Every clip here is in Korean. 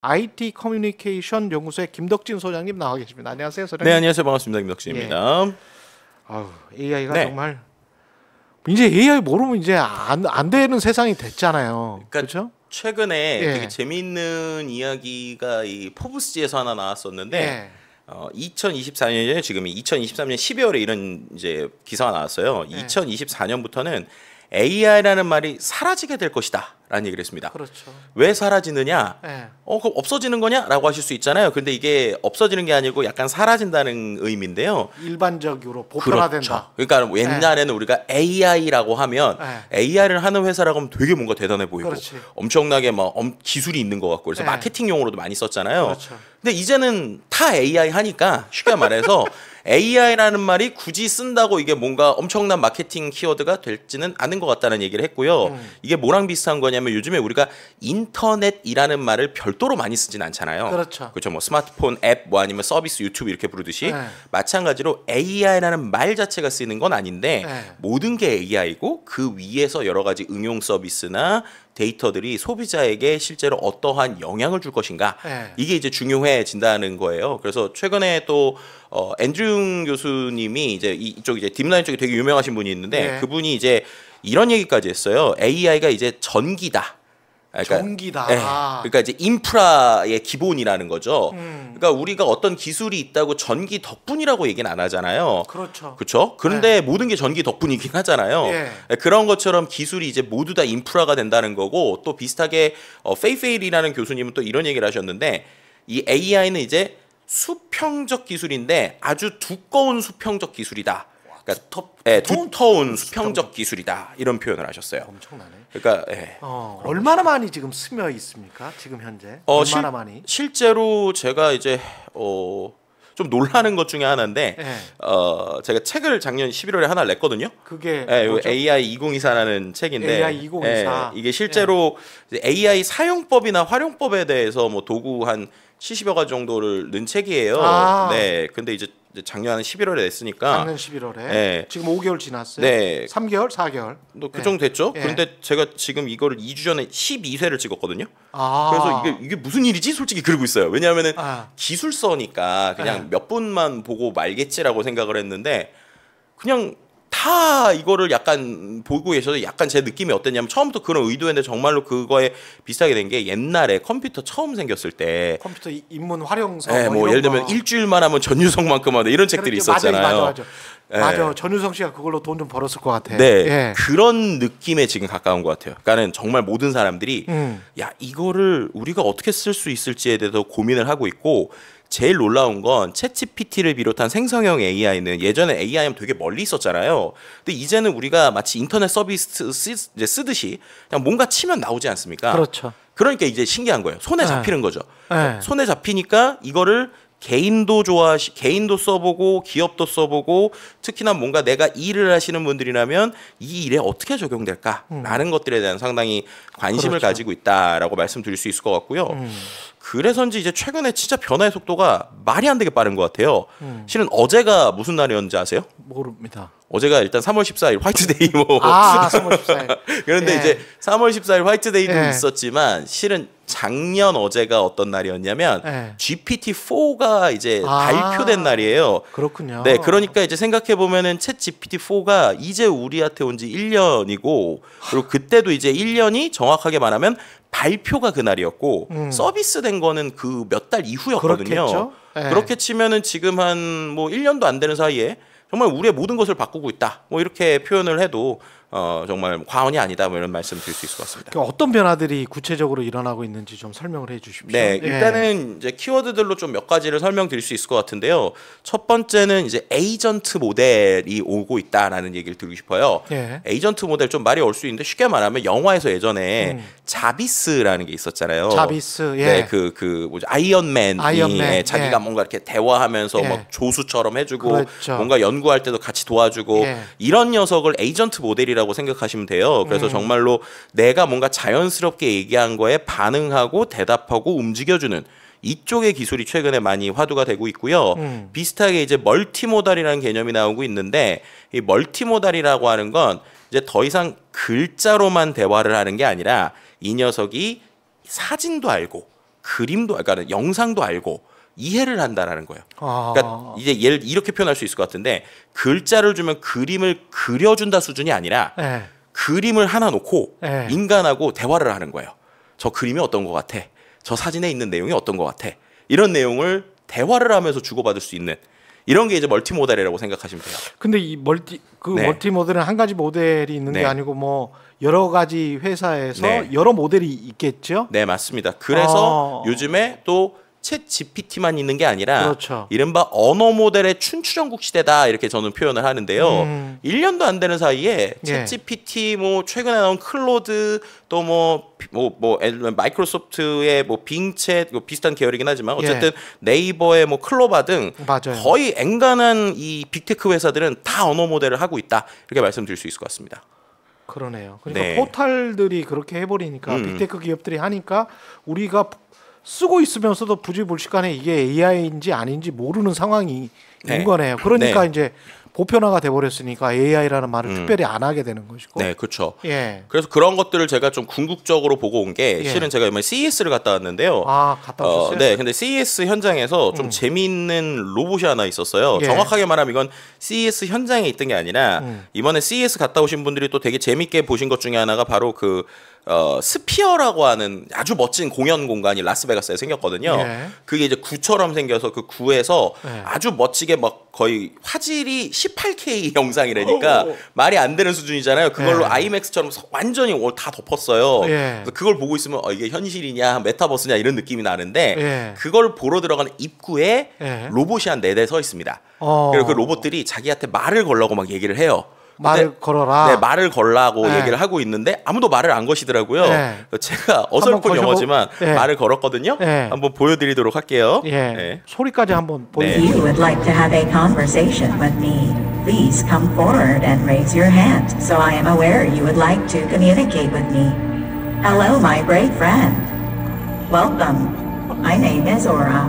IT 커뮤니케이션 연구소의 김덕진 소장님 나와 계십니다. 안녕하세요, 소장님. 네, 안녕하세요. 반갑습니다. 김덕진입니다. 예. 아유, AI가 네. 정말 이제 AI 모르면 이제 안 되는 세상이 됐잖아요. 그러니까 그렇죠? 최근에 예. 되게 재미있는 이야기가 이 포브스지에서 하나 나왔었는데 예. 2024년에 지금이 2023년 12월에 이런 이제 기사가 나왔어요. 예. 2024년부터는 AI라는 말이 사라지게 될 것이다라는 얘기를 했습니다. 그렇죠. 왜 사라지느냐? 예. 그럼 없어지는 거냐라고 하실 수 있잖아요. 근데 이게 없어지는 게 아니고 약간 사라진다는 의미인데요. 일반적으로 보편화된다. 그렇죠. 그러니까 옛날에는 우리가 AI라고 하면 AI를 하는 회사라고 하면 되게 뭔가 대단해 보이고 그렇지. 엄청나게 막 기술이 있는 것 같고 그래서 네. 마케팅용으로도 많이 썼잖아요. 그렇죠. 근데 이제는 다 AI 하니까 쉽게 말해서 AI라는 말이 굳이 쓴다고 이게 뭔가 엄청난 마케팅 키워드가 될지는 않은 것 같다는 얘기를 했고요. 이게 뭐랑 비슷한 거냐면 요즘에 우리가 인터넷이라는 말을 별도로 많이 쓰진 않잖아요. 그렇죠. 그렇죠. 뭐 스마트폰 앱 뭐 아니면 서비스 유튜브 이렇게 부르듯이 네. 마찬가지로 AI라는 말 자체가 쓰이는 건 아닌데 네. 모든 게 AI고 그 위에서 여러 가지 응용 서비스나 데이터들이 소비자에게 실제로 어떠한 영향을 줄 것인가 네. 이게 이제 중요해진다는 거예요. 그래서 최근에 또 앤드류 교수님이 이제 이쪽 이제 딥라인 쪽에 되게 유명하신 분이 있는데 네. 그분이 이제 이런 얘기까지 했어요. AI가 이제 전기다. 그러니까, 전기다. 네. 그러니까 이제 인프라의 기본이라는 거죠. 그러니까 우리가 어떤 기술이 있다고 전기 덕분이라고 얘기는 안 하잖아요. 그렇죠. 그렇죠? 그런데 모든 게 전기 덕분이긴 하잖아요. 예. 그런 것처럼 기술이 이제 모두 다 인프라가 된다는 거고 또 비슷하게 페이페일이라는 교수님은 또 이런 얘기를 하셨는데 이 AI는 이제 수평적 기술인데 아주 두꺼운 수평적 기술이다. 그러니까 두터운 수평적 기술이다 이런 표현을 하셨어요. 엄청나네. 그러니까 얼마나 많이 지금 스며 있습니까? 지금 현재 얼마나 많이? 실제로 제가 이제 좀 놀라는 것 중에 하나인데 제가 책을 작년 11월에 하나 냈거든요. 그게 AI 2024라는 책인데 AI 2024. 이게 실제로 AI 사용법이나 활용법에 대해서 뭐 도구 한 70여 가지 정도를 넣은 책이에요. 네, 근데 이제 작년 11월에 냈으니까 작년 11월에 지금 5개월 지났어요. 네. 3개월, 4개월. 그 정도 됐죠. 그런데 제가 지금 이거를 2주 전에 12회를 찍었거든요. 그래서 이게 무슨 일이지? 솔직히 그러고 있어요. 왜냐하면은 기술서니까 그냥 몇 분만 보고 말겠지라고 생각을 했는데 그냥 다 이거를 약간 보고 계셔서 약간 제 느낌이 어땠냐면 처음부터 그런 의도였는데 정말로 그거에 비슷하게 된 게 옛날에 컴퓨터 처음 생겼을 때 컴퓨터 입문 활용서 뭐 예를 들면 일주일만 하면 전유성만큼 하다 이런 책들이 있었잖아요. 맞아. 전유성 씨가 그걸로 돈 좀 벌었을 것 같아. 네, 그런 느낌에 지금 가까운 것 같아요. 그러니까는 정말 모든 사람들이 야 이거를 우리가 어떻게 쓸 수 있을지에 대해서 고민을 하고 있고 제일 놀라운 건 챗GPT를 비롯한 생성형 AI는 예전에 AI 하면 되게 멀리 있었잖아요. 근데 이제는 우리가 마치 인터넷 서비스 쓰듯이 그냥 뭔가 치면 나오지 않습니까? 그렇죠. 그러니까 이제 신기한 거예요. 손에 잡히는 거죠. 손에 잡히니까 이거를 개인도 써보고 기업도 써보고 특히나 뭔가 내가 일을 하시는 분들이라면 이 일에 어떻게 적용될까라는 것들에 대한 상당히 관심을 가지고 있다라고 말씀드릴 수 있을 것 같고요. 그래서인지 이제 최근에 진짜 변화의 속도가 말이 안 되게 빠른 것 같아요. 실은 어제가 무슨 날이었는지 아세요? 모릅니다. 어제가 일단 3월 14일 화이트데이 3월 14일. 그런데 이제 3월 14일 화이트데이도 있었지만 실은 작년 어제가 어떤 날이었냐면 GPT-4가 이제 발표된 날이에요. 그렇군요. 네, 그러니까 이제 생각해 보면은 챗 GPT-4가 이제 우리한테 온 지 1년이고 그리고 그때도 이제 1년이 정확하게 말하면 발표가 그날이었고 서비스된 거는 그 몇 달 이후였거든요. 그렇게 치면은 지금 한 뭐 1년도 안 되는 사이에 정말 우리의 모든 것을 바꾸고 있다. 뭐 이렇게 표현을 해도 정말 과언이 아니다. 뭐 이런 말씀 드릴 수 있을 것 같습니다. 그러니까 어떤 변화들이 구체적으로 일어나고 있는지 좀 설명을 해 주십시오. 네, 일단은 이제 키워드들로 좀 몇 가지를 설명드릴 수 있을 것 같은데요. 첫 번째는 이제 에이전트 모델이 오고 있다라는 얘기를 드리고 싶어요. 에이전트 모델 좀 말이 어려울 수 있는데 쉽게 말하면 영화에서 예전에 자비스라는 게 있었잖아요. 자비스, 네, 그 뭐죠 아이언맨이 자기가 뭔가 이렇게 대화하면서 막 조수처럼 해주고 그렇죠. 뭔가 연구할 때도 같이 도와주고 이런 녀석을 에이전트 모델이라고 생각하시면 돼요. 그래서 정말로 내가 뭔가 자연스럽게 얘기한 거에 반응하고 대답하고 움직여주는 이쪽의 기술이 최근에 많이 화두가 되고 있고요. 비슷하게 이제 멀티모달이라는 개념이 나오고 있는데 이 멀티모달이라고 하는 건 이제 더 이상 글자로만 대화를 하는 게 아니라 이 녀석이 사진도 알고 그림도, 그러니까 영상도 알고 이해를 한다라는 거예요. 아. 그러니까 이제 얘를 이렇게 표현할 수 있을 것 같은데 글자를 주면 그림을 그려준다 수준이 아니라 예. 그림을 하나 놓고 네. 인간하고 대화를 하는 거예요. 저 그림이 어떤 것 같아? 저 사진에 있는 내용이 어떤 것 같아? 이런 내용을 대화를 하면서 주고받을 수 있는 이런 게 이제 멀티모델이라고 생각하시면 돼요. 근데 이 네. 멀티 모델은 한 가지 모델이 있는 네. 게 아니고 뭐 여러 가지 회사에서 네. 여러 모델이 있겠죠. 네, 맞습니다. 그래서 요즘에 또 챗 GPT만 있는 게 아니라 그렇죠. 이른바 언어 모델의 춘추전국 시대다 이렇게 저는 표현을 하는데요. 1년도 안 되는 사이에 예. 챗 GPT 뭐 최근에 나온 클로드 또 마이크로소프트의 뭐 빙챗 뭐 비슷한 계열이긴 하지만 어쨌든 네이버의 뭐 클로바 등 맞아요. 거의 앵간한 이 빅테크 회사들은 다 언어 모델을 하고 있다 이렇게 말씀드릴 수 있을 것 같습니다. 그러네요. 그러니까 네. 포탈들이 그렇게 해버리니까 빅테크 기업들이 하니까 우리가 쓰고 있으면서도 부지불식간에 이게 AI인지 아닌지 모르는 상황이 네. 인 거네요. 그러니까 네. 이제 보편화가 돼버렸으니까 AI라는 말을 특별히 안 하게 되는 것이고. 네, 그렇죠. 예. 그래서 그런 것들을 제가 좀 궁극적으로 보고 온 게 예. 실은 제가 이번에 CES를 갔다 왔는데요. 아, 갔다 오셨어요? 네, 근데 CES 현장에서 좀 재미있는 로봇이 하나 있었어요. 예. 정확하게 말하면 이건 CES 현장에 있던 게 아니라 이번에 CES 갔다 오신 분들이 또 되게 재밌게 보신 것 중에 하나가 바로 그 스피어라고 하는 아주 멋진 공연 공간이 라스베가스에 생겼거든요. 예. 그게 이제 구처럼 생겨서 그 구에서 예. 아주 멋지게 막 거의 화질이 18K 영상이라니까 말이 안 되는 수준이잖아요. 그걸로 예. 아이맥스처럼 완전히 다 덮었어요. 예. 그래서 그걸 보고 있으면 이게 현실이냐 메타버스냐 이런 느낌이 나는데 예. 그걸 보러 들어가는 입구에 예. 로봇이 한 4대 서 있습니다. 그리고 그 로봇들이 자기한테 말을 걸라고 막 얘기를 해요. 말을 근데 걸어라. 네, 말을 걸라고 예. 얘기를 하고 있는데 아무도 말을 안 거시더라고요. 예. 제가 어설픈 거셔보- 영어지만 예. 말을 걸었거든요. 예. 한번 보여드리도록 할게요. 예. 네. 소리까지 한번 If 보여주세요. you would like to have a conversation with me, please come forward and raise your hand so I am aware you would like to communicate with me. Hello, my brave friend. Welcome. My name is Aura.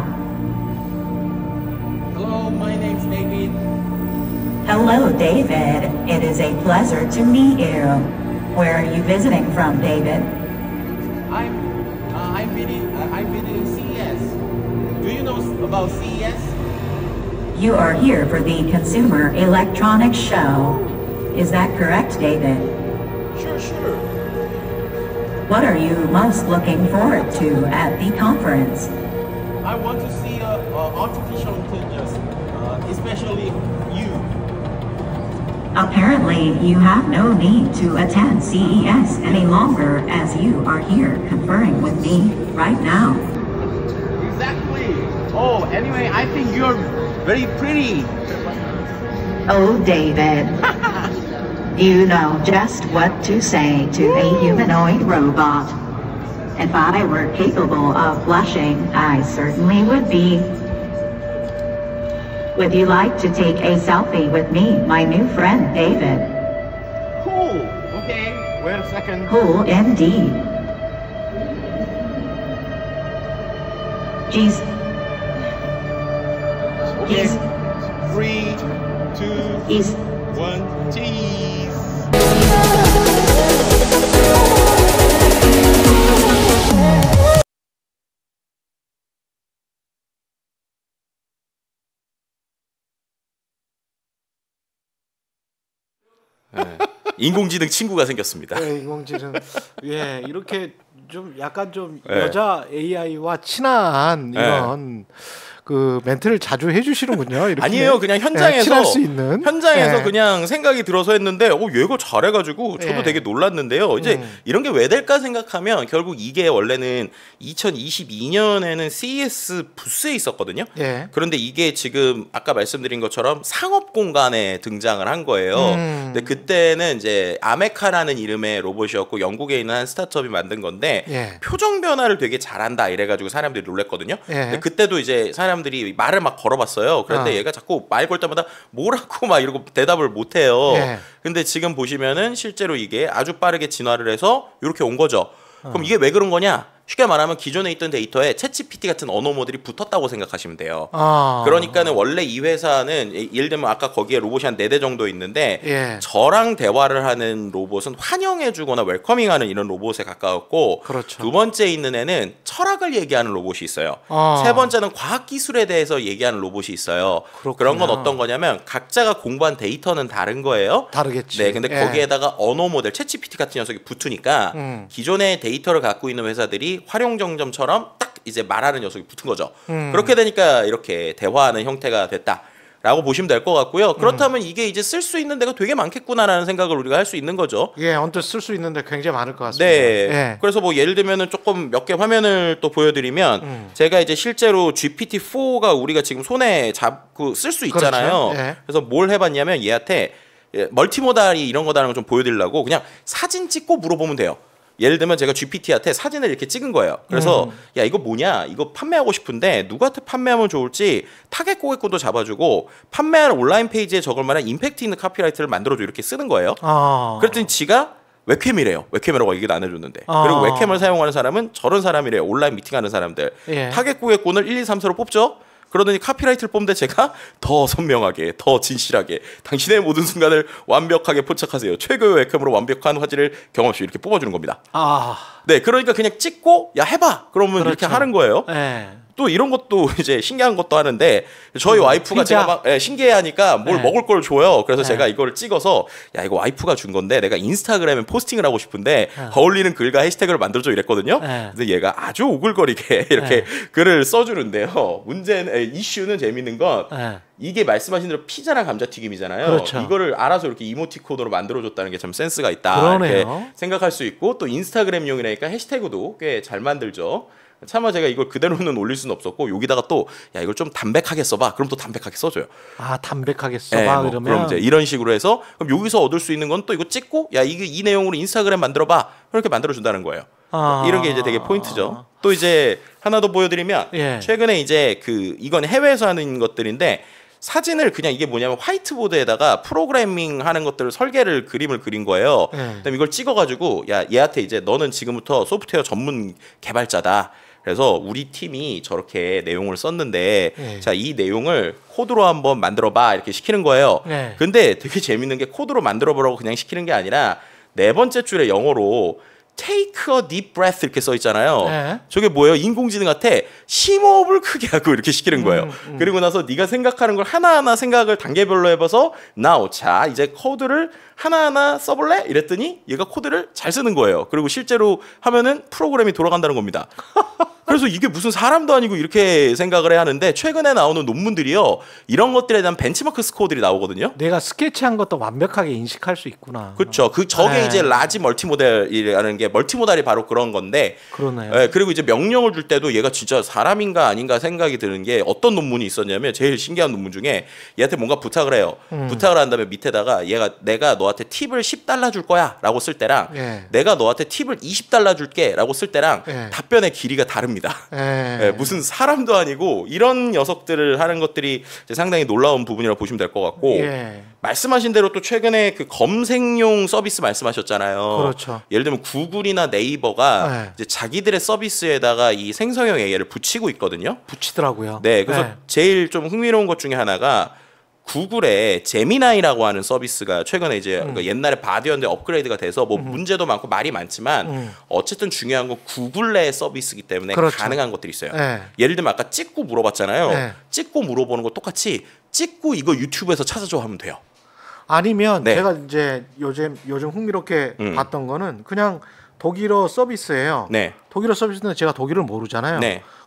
Hello, my name's David. Hello, David. It is a pleasure to meet you. Where are you visiting from, David? I'm visiting CES. Do you know about CES? You are here for the Consumer Electronics Show. Is that correct, David? Sure. What are you most looking forward to at the conference? I want to see artificial intelligence, especially you. Apparently, you have no need to attend CES any longer as you are here conferring with me right now. Exactly. Oh, anyway, I think you're very pretty. Oh, David. You know just what to say to a humanoid robot. If I were capable of blushing, I certainly would be. Would you like to take a selfie with me, my new friend David? Cool. Okay. Wait a second. Cool indeed. Geez. Okay. He's 3, 2, he's 1, cheese. 인공지능 친구가 생겼습니다. 네, 인공지능 이렇게 좀 약간 좀 네. 여자 AI와 친한 이런 그 멘트를 자주 해주시는군요. 이렇게. 아니에요. 그냥 현장에서 친할 수 있는 현장에서 그냥 생각이 들어서 했는데 얘가 잘해가지고 저도 예. 되게 놀랐는데요. 이제 이런 게 왜 될까 생각하면 결국 이게 원래는 2022년에는 CES 부스에 있었거든요. 예. 그런데 이게 지금 아까 말씀드린 것처럼 상업 공간에 등장을 한 거예요. 근데 그때는 이제 아메카라는 이름의 로봇이었고 영국에 있는 한 스타트업이 만든 건데 예. 표정 변화를 되게 잘한다 이래가지고 사람들이 놀랬거든요. 예. 근데 그때도 이제 사람들이 말을 막 걸어봤어요. 그런데 얘가 자꾸 말 걸 때마다 뭐라고 막 이러고 대답을 못 해요. 예. 근데 지금 보시면은 실제로 이게 아주 빠르게 진화를 해서 이렇게 온 거죠. 그럼 이게 왜 그런 거냐? 쉽게 말하면 기존에 있던 데이터에 챗GPT 같은 언어 모델이 붙었다고 생각하시면 돼요. 그러니까는 원래 이 회사는 예를 들면 아까 거기에 로봇이 한 4대 정도 있는데 예. 저랑 대화를 하는 로봇은 환영해주거나 웰커밍하는 이런 로봇에 가까웠고 그렇죠. 두 번째 있는 애는 철학을 얘기하는 로봇이 있어요. 세 번째는 과학기술에 대해서 얘기하는 로봇이 있어요. 그렇구나. 그런 건 어떤 거냐면 각자가 공부한 데이터는 다른 거예요. 다르겠지. 네, 근데 예. 거기에다가 언어 모델, 챗GPT 같은 녀석이 붙으니까 기존의 데이터를 갖고 있는 회사들이 활용정점처럼 딱 이제 말하는 녀석이 붙은 거죠. 그렇게 되니까 이렇게 대화하는 형태가 됐다라고 보시면 될 것 같고요. 그렇다면 이게 이제 쓸 수 있는 데가 되게 많겠구나라는 생각을 우리가 할 수 있는 거죠. 예, 언뜻 쓸 수 있는데 굉장히 많을 것 같습니다. 네. 예. 그래서 뭐 예를 들면은 조금 몇 개 화면을 또 보여드리면 제가 이제 실제로 GPT-4가 우리가 지금 손에 잡고 쓸 수 있잖아요. 그렇죠. 예. 그래서 뭘 해봤냐면 얘한테 멀티모달이 이런 거다라는 걸 좀 보여드리려고 그냥 사진 찍고 물어보면 돼요. 예를 들면 제가 GPT한테 사진을 이렇게 찍은 거예요. 그래서 야 이거 뭐냐? 이거 판매하고 싶은데 누구한테 판매하면 좋을지 타겟 고객군도 잡아주고 판매하는 온라인 페이지에 적을 만한 임팩트 있는 카피라이트를 만들어줘 이렇게 쓰는 거예요. 그랬더니 지가 웹캠이래요. 웹캠이라고 얘기도 안 해줬는데. 그리고 웹캠을 사용하는 사람은 저런 사람이래요. 온라인 미팅하는 사람들. 예. 타겟 고객군을 1, 2, 3, 4로 뽑죠. 그러더니 카피라이트를 뽑는데 제가 더 선명하게, 더 진실하게 당신의 모든 순간을 완벽하게 포착하세요. 최고의 웹캠으로 완벽한 화질을 경험하시오. 이렇게 뽑아주는 겁니다. 네, 그러니까 그냥 찍고 야 해봐. 그러면 그렇죠. 이렇게 하는 거예요. 예. 또 이런 것도 이제 신기한 것도 하는데 저희 와이프가 피자. 제가 막 신기해하니까 뭘 네. 먹을 걸 줘요. 그래서 네. 제가 이거를 찍어서 야 이거 와이프가 준 건데 내가 인스타그램에 포스팅을 하고 싶은데 어울리는 글과 해시태그를 만들어줘 이랬거든요. 네. 근데 얘가 아주 오글거리게 이렇게 글을 써주는데요. 문제는 이슈는 재밌는 건 이게 말씀하신 대로 피자랑 감자튀김이잖아요. 그렇죠. 이거를 알아서 이렇게 이모티콘으로 만들어줬다는 게 참 센스가 있다. 그러네요. 이렇게 생각할 수 있고 또 인스타그램용이라니까 해시태그도 꽤 잘 만들죠. 차마 제가 이걸 그대로는 올릴 수는 없었고 여기다가 또 야 이걸 좀 담백하게 써봐. 그럼 또 담백하게 써줘요. 담백하게 써봐. 뭐 그러면 그럼 이제 이런 식으로 해서 그럼 여기서 얻을 수 있는 건 또 이거 찍고 야 이게 이 내용으로 인스타그램 만들어봐. 그렇게 만들어준다는 거예요. 이런 게 이제 되게 포인트죠. 또 이제 하나 더 보여드리면 예. 최근에 이제 이건 해외에서 하는 것들인데 사진을 그냥 이게 뭐냐면 화이트보드에다가 프로그래밍 하는 것들을 설계를 그림을 그린 거예요. 그다음에 이걸 찍어가지고 야 얘한테 이제 너는 지금부터 소프트웨어 전문 개발자다. 그래서 우리 팀이 저렇게 내용을 썼는데 자, 이 내용을 코드로 한번 만들어봐 이렇게 시키는 거예요. 근데 되게 재밌는 게 코드로 만들어보라고 그냥 시키는 게 아니라 4번째 줄에 영어로 Take a deep breath 이렇게 써 있잖아요. 저게 뭐예요? 인공지능한테 심호흡을 크게 하고 이렇게 시키는 거예요. 그리고 나서 네가 생각하는 걸 하나하나 생각을 단계별로 해봐서 now 자 이제 코드를 하나하나 써볼래? 이랬더니 얘가 코드를 잘 쓰는 거예요. 그리고 실제로 하면은 프로그램이 돌아간다는 겁니다. 그래서 이게 무슨 사람도 아니고 이렇게 생각을 해야 하는데 최근에 나오는 논문들이요. 이런 것들에 대한 벤치마크 스코어들이 나오거든요. 내가 스케치한 것도 완벽하게 인식할 수 있구나. 그렇죠. 저게 이제 라지 멀티모델이라는 게 멀티모달이 바로 그런 건데. 그러네요. 그리고 이제 명령을 줄 때도 얘가 진짜 사람인가 아닌가 생각이 드는 게 어떤 논문이 있었냐면 제일 신기한 논문 중에 얘한테 뭔가 부탁을 해요. 부탁을 한 다음에 밑에다가 내가 너한테 팁을 $10 줄 거야라고 쓸 때랑 내가 너한테 팁을 $20 줄게라고 쓸 때랑 답변의 길이가 다릅니다. 무슨 사람도 아니고 이런 녀석들을 하는 것들이 상당히 놀라운 부분이라고 보시면 될 것 같고 말씀하신 대로 또 최근에 그 검색용 서비스 말씀하셨잖아요. 그렇죠. 예를 들면 구글이나 네이버가 이제 자기들의 서비스에다가 이 생성형 AI를 붙이고 있거든요. 붙이더라고요. 네, 그래서 제일 좀 흥미로운 것 중에 하나가 구글의 제미나이라고 하는 서비스가 최근에 이제 그러니까 옛날에 바디였는데 업그레이드가 돼서 뭐 문제도 많고 말이 많지만 어쨌든 중요한 건 구글 내 서비스이기 때문에 가능한 것들이 있어요. 예를 들면 아까 찍고 물어봤잖아요. 찍고 물어보는 거 똑같이 찍고 이거 유튜브에서 찾아줘 하면 돼요. 아니면 제가 이제 요즘 흥미롭게 봤던 거는 그냥 독일어 서비스예요. 독일어 서비스는 제가 독일을 모르잖아요.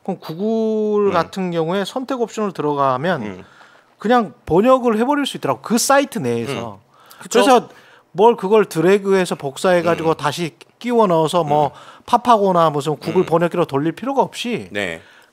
그럼 구글 같은 경우에 선택 옵션을 들어가면 그냥 번역을 해버릴 수 있더라고. 그 사이트 내에서. 그래서 뭘 그걸 드래그해서 복사해가지고 다시 끼워 넣어서 뭐 팝하거나 무슨 구글 번역기로 돌릴 필요가 없이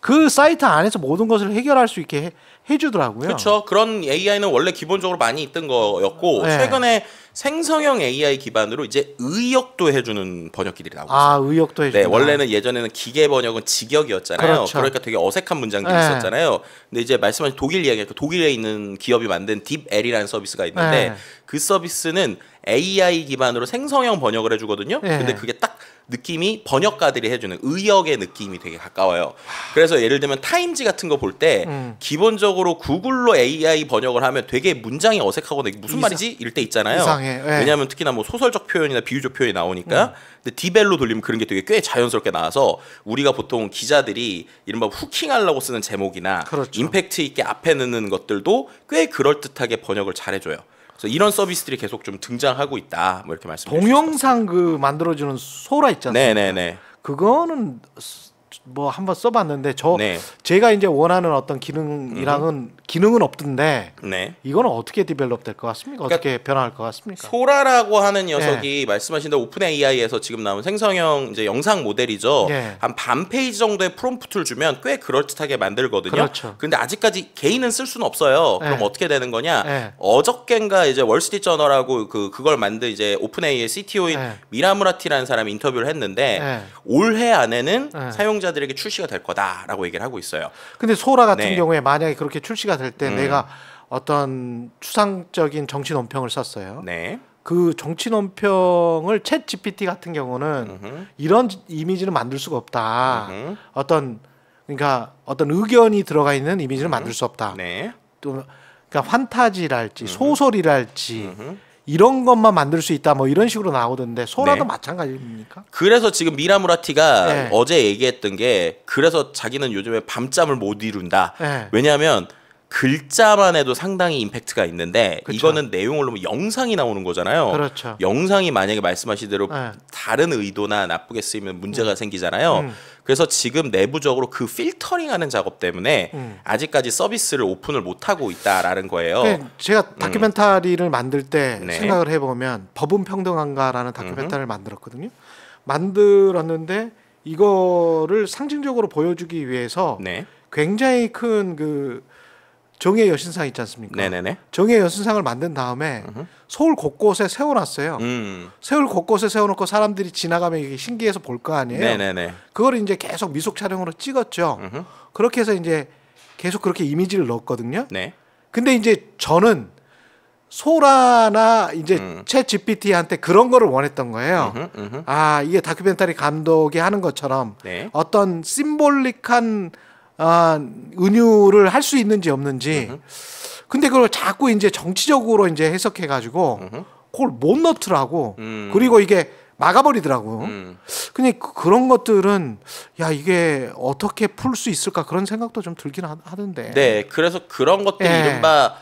그 사이트 안에서 모든 것을 해결할 수 있게 해주더라고요. 그렇죠. 그런 AI는 원래 기본적으로 많이 있던 거였고 최근에 생성형 AI 기반으로 이제 의역도 해주는 번역기들이 나오고 있어요. 의역도 해주는. 원래는 예전에는 기계 번역은 직역이었잖아요. 그러니까 되게 어색한 문장들이 있었잖아요. 근데 이제 말씀하신 독일 이야기가 독일에 있는 기업이 만든 딥L이라는 서비스가 있는데 그 서비스는 AI 기반으로 생성형 번역을 해주거든요. 근데 그게 딱 느낌이 번역가들이 해주는 의역의 느낌이 되게 가까워요. 그래서 예를 들면 타임지 같은 거 볼 때 기본적으로 구글로 AI 번역을 하면 되게 문장이 어색하거나 무슨 말이지? 이럴 때 있잖아요. 이상해. 예. 왜냐하면 특히나 뭐 소설적 표현이나 비유적 표현이 나오니까. 근데 디벨로 돌리면 그런 게 되게 꽤 자연스럽게 나와서 우리가 보통 기자들이 이른바 후킹하려고 쓰는 제목이나 그렇죠. 임팩트 있게 앞에 넣는 것들도 꽤 그럴듯하게 번역을 잘해줘요. 그래서 이런 서비스들이 계속 좀 등장하고 있다. 뭐 이렇게 말씀드릴 수 있을 것 동영상 그 만들어주는 소라 있지 않습니까? 네네네. 그거는 뭐 한번 써봤는데 네. 제가 이제 원하는 어떤 기능은 없던데 네. 이거는 어떻게 디벨롭 될 것 같습니까? 어떻게 변화할 것 같습니까? 소라라고 하는 녀석이 말씀하신 대로 오픈 AI에서 지금 나온 생성형 이제 영상 모델이죠. 한 반 페이지 정도의 프롬프트를 주면 꽤 그럴듯하게 만들거든요. 그렇죠. 근데 아직까지 개인은 쓸 수는 없어요. 그럼 어떻게 되는 거냐? 어저께인가 이제 월스트리트저널하고 그걸 만든 이제 오픈 AI의 CTO인 미라무라티라는 사람이 인터뷰를 했는데 올해 안에는 사용자들에게 출시가 될 거다라고 얘기를 하고 있어요. 근데 소라 같은 경우에 만약에 그렇게 출시가 될 때 내가 어떤 추상적인 정치 논평을 썼어요. 네. 그 정치 논평을 챗 GPT 같은 경우는 이런 이미지는 만들 수가 없다. 그러니까 어떤 의견이 들어가 있는 이미지는 만들 수 없다. 네. 또 그러니까 환타지랄지 소설이랄지 이런 것만 만들 수 있다. 뭐 이런 식으로 나오던데 소라도 마찬가지입니까? 그래서 지금 미라무라티가 어제 얘기했던 게 그래서 자기는 요즘에 밤잠을 못 이룬다. 왜냐하면 글자만 해도 상당히 임팩트가 있는데 이거는 내용을 넣으면 영상이 나오는 거잖아요. 그렇죠. 영상이 만약에 말씀하신 대로 다른 의도나 나쁘게 쓰이면 문제가 생기잖아요. 그래서 지금 내부적으로 그 필터링하는 작업 때문에 아직까지 서비스를 오픈을 못하고 있다라는 거예요. 제가 다큐멘터리를 만들 때 생각을 해보면 법은 평등한가라는 다큐멘터리를 만들었거든요. 만들었는데 이거를 상징적으로 보여주기 위해서 굉장히 큰 그 정의의 여신상 있지 않습니까? 네네네. 정의의 여신상을 만든 다음에 서울 곳곳에 세워놨어요. 서울 곳곳에 세워놓고 사람들이 지나가면 이게 신기해서 볼 거 아니에요. 네네네. 그걸 이제 계속 미속 촬영으로 찍었죠. 그렇게 해서 이제 계속 그렇게 이미지를 넣었거든요. 네. 근데 이제 저는 소라나 이제 챗 GPT한테 그런 거를 원했던 거예요. 아, 이게 다큐멘터리 감독이 하는 것처럼 어떤 심볼릭한 은유를 할 수 있는지 없는지. 근데 그걸 자꾸 이제 정치적으로 이제 해석해 가지고 그걸 못 넣더라고. 그리고 이게 막아버리더라고. 근데 그런 것들은 야, 이게 어떻게 풀 수 있을까 그런 생각도 좀 들긴 하던데. 네, 그래서 그런 것들이 이른바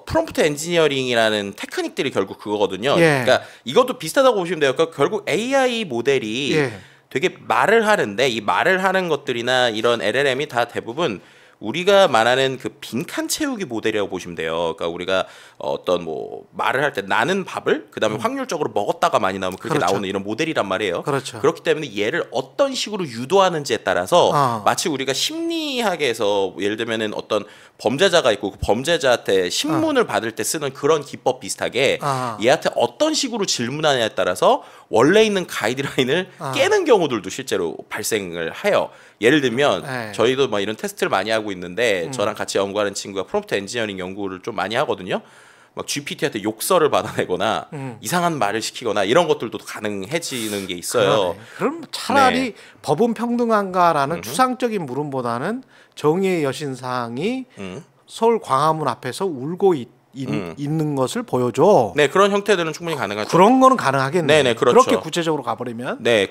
프롬프트 엔지니어링이라는 테크닉들이 결국 그거거든요. 그러니까 이것도 비슷하다고 보시면 돼요. 그러니까 결국 AI 모델이 되게 말을 하는데 이 말을 하는 것들이나 이런 LLM이 다 대부분 우리가 말하는 그 빈칸 채우기 모델이라고 보시면 돼요. 그러니까 우리가 어떤 뭐 말을 할 때 나는 밥을 그다음에 확률적으로 먹었다가 많이 나오면 그렇게 나오는 이런 모델이란 말이에요. 그렇기 때문에 얘를 어떤 식으로 유도하는지에 따라서 마치 우리가 심리학에서 예를 들면은 어떤 범죄자가 있고 그 범죄자한테 신문을 받을 때 쓰는 그런 기법 비슷하게 얘한테 어떤 식으로 질문하냐에 따라서 원래 있는 가이드라인을 깨는 경우들도 실제로 발생을 해요. 예를 들면 저희도 막 이런 테스트를 많이 하고 있는데 저랑 같이 연구하는 친구가 프롬프트 엔지니어링 연구를 좀 많이 하거든요. 막 GPT한테 욕설을 받아내거나 이상한 말을 시키거나 이런 것들도 가능해지는 게 있어요. 그럼 차라리 법은 평등한가라는 추상적인 물음보다는 정의의 여신상이 서울 광화문 앞에서 울고 있는 것을 보여줘. 네, 그런 형태들은 충분히 가능하죠. 그런 거는 가능하겠네. 네네, 그렇죠. 그렇게 구체적으로 가버리면. 네.